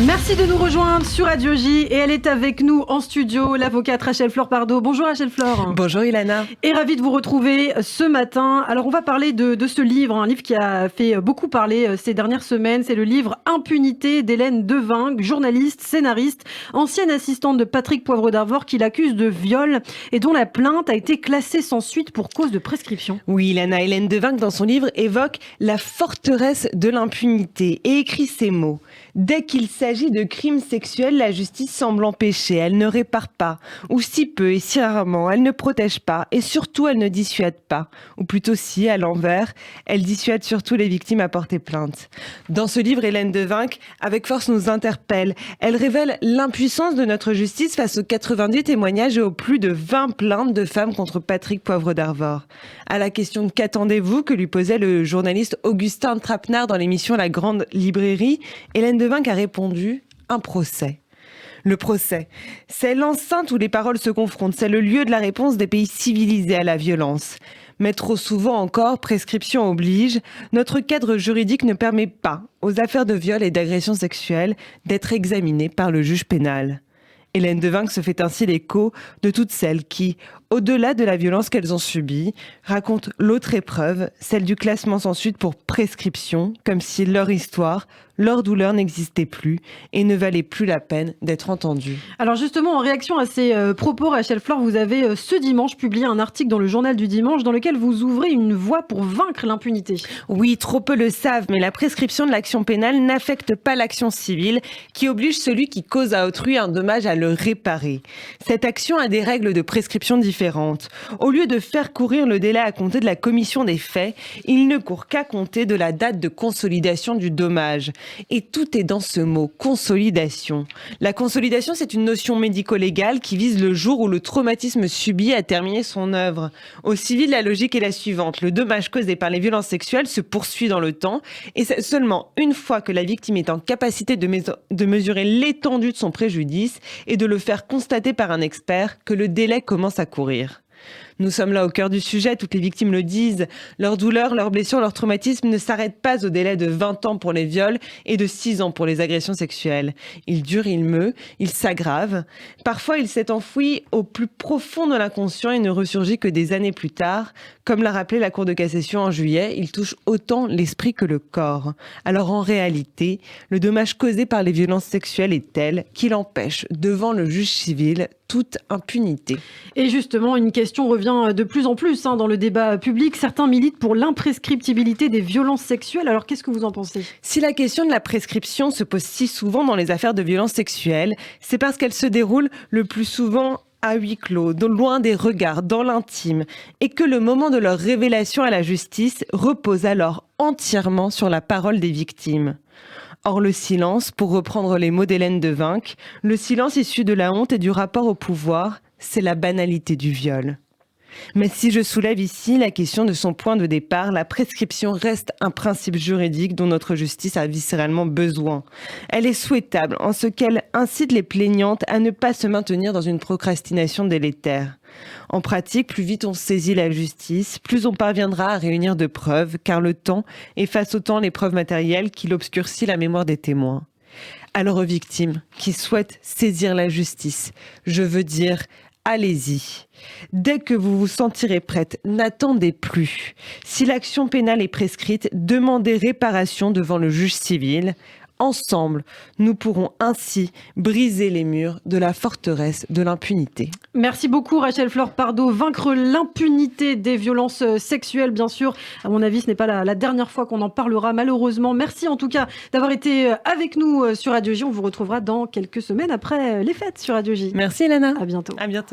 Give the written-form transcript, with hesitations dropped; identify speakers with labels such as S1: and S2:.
S1: Merci de nous rejoindre sur Radio J et elle est avec nous en studio, l'avocate Rachel-Flore Pardo. Bonjour Rachel-Flore.
S2: Bonjour Ilana.
S1: Et ravie de vous retrouver ce matin. Alors on va parler de ce livre, un livre qui a fait beaucoup parler ces dernières semaines. C'est le livre Impunité d'Hélène Devinck, journaliste, scénariste, ancienne assistante de Patrick Poivre d'Arvor qui l'accuse de viol et dont la plainte a été classée sans suite pour cause de prescription.
S2: Oui Ilana, Hélène Devinck dans son livre évoque la forteresse de l'impunité et écrit ces mots. Dès qu'il s'agit de crimes sexuels, la justice semble empêcher, elle ne répare pas, ou si peu et si rarement, elle ne protège pas, et surtout elle ne dissuade pas. Ou plutôt si, à l'envers, elle dissuade surtout les victimes à porter plainte. Dans ce livre, Hélène Devinck, avec force, nous interpelle. Elle révèle l'impuissance de notre justice face aux 90 témoignages et aux plus de 20 plaintes de femmes contre Patrick Poivre d'Arvor. À la question « Qu'attendez-vous ?» que lui posait le journaliste Augustin Trapenard dans l'émission La Grande Librairie, Hélène Devinck a répondu « Un procès ». Le procès, c'est l'enceinte où les paroles se confrontent, c'est le lieu de la réponse des pays civilisés à la violence. Mais trop souvent encore, prescription oblige, notre cadre juridique ne permet pas aux affaires de viol et d'agression sexuelle d'être examinées par le juge pénal. Hélène Devinck se fait ainsi l'écho de toutes celles qui, au-delà de la violence qu'elles ont subie, racontent l'autre épreuve, celle du classement sans suite pour prescription, comme si leur histoire, leur douleur n'existait plus et ne valait plus la peine d'être entendue.
S1: Alors justement, en réaction à ces propos, Rachel-Flore, vous avez ce dimanche publié un article dans le journal du dimanche dans lequel vous ouvrez une voie pour vaincre l'impunité.
S2: Oui, trop peu le savent, mais la prescription de l'action pénale n'affecte pas l'action civile qui oblige celui qui cause à autrui un dommage à le réparer. Cette action a des règles de prescription différentes. Au lieu de faire courir le délai à compter de la commission des faits, il ne court qu'à compter de la date de consolidation du dommage. Et tout est dans ce mot, consolidation. La consolidation, c'est une notion médico-légale qui vise le jour où le traumatisme subi a terminé son œuvre. Au civil, la logique est la suivante. Le dommage causé par les violences sexuelles se poursuit dans le temps et c'est seulement une fois que la victime est en capacité de mesurer l'étendue de son préjudice et de le faire constater par un expert que le délai commence à courir. Nous sommes là au cœur du sujet, toutes les victimes le disent. Leur douleur, leurs blessures, leur traumatisme ne s'arrêtent pas au délai de 20 ans pour les viols et de 6 ans pour les agressions sexuelles. Il dure, il meut, il s'aggrave. Parfois, il s'est enfoui au plus profond de l'inconscient et ne ressurgit que des années plus tard. Comme l'a rappelé la Cour de cassation en juillet, il touche autant l'esprit que le corps. Alors en réalité, le dommage causé par les violences sexuelles est tel qu'il empêche, devant le juge civil, toute impunité.
S1: Et justement, une question revient de plus en plus dans le débat public. Certains militent pour l'imprescriptibilité des violences sexuelles. Alors, qu'est-ce que vous en pensez ?
S2: Si la question de la prescription se pose si souvent dans les affaires de violences sexuelles, c'est parce qu'elle se déroule le plus souvent à huis clos, loin des regards, dans l'intime, et que le moment de leur révélation à la justice repose alors entièrement sur la parole des victimes. Or le silence, pour reprendre les mots d'Hélène Devinck, le silence issu de la honte et du rapport au pouvoir, c'est la banalité du viol. Mais si je soulève ici la question de son point de départ, la prescription reste un principe juridique dont notre justice a viscéralement besoin. Elle est souhaitable en ce qu'elle incite les plaignantes à ne pas se maintenir dans une procrastination délétère. En pratique, plus vite on saisit la justice, plus on parviendra à réunir de preuves, car le temps efface autant les preuves matérielles qu'il obscurcit la mémoire des témoins. Alors aux victimes qui souhaitent saisir la justice, je veux dire, allez-y. Dès que vous vous sentirez prête, n'attendez plus. Si l'action pénale est prescrite, demandez réparation devant le juge civil. Ensemble, nous pourrons ainsi briser les murs de la forteresse de l'impunité.
S1: Merci beaucoup Rachel-Flore Pardo. Vaincre l'impunité des violences sexuelles, bien sûr. À mon avis, ce n'est pas la dernière fois qu'on en parlera, malheureusement. Merci en tout cas d'avoir été avec nous sur Radio J. On vous retrouvera dans quelques semaines après les fêtes sur Radio J.
S2: Merci Elana.
S1: À bientôt.
S2: À bientôt.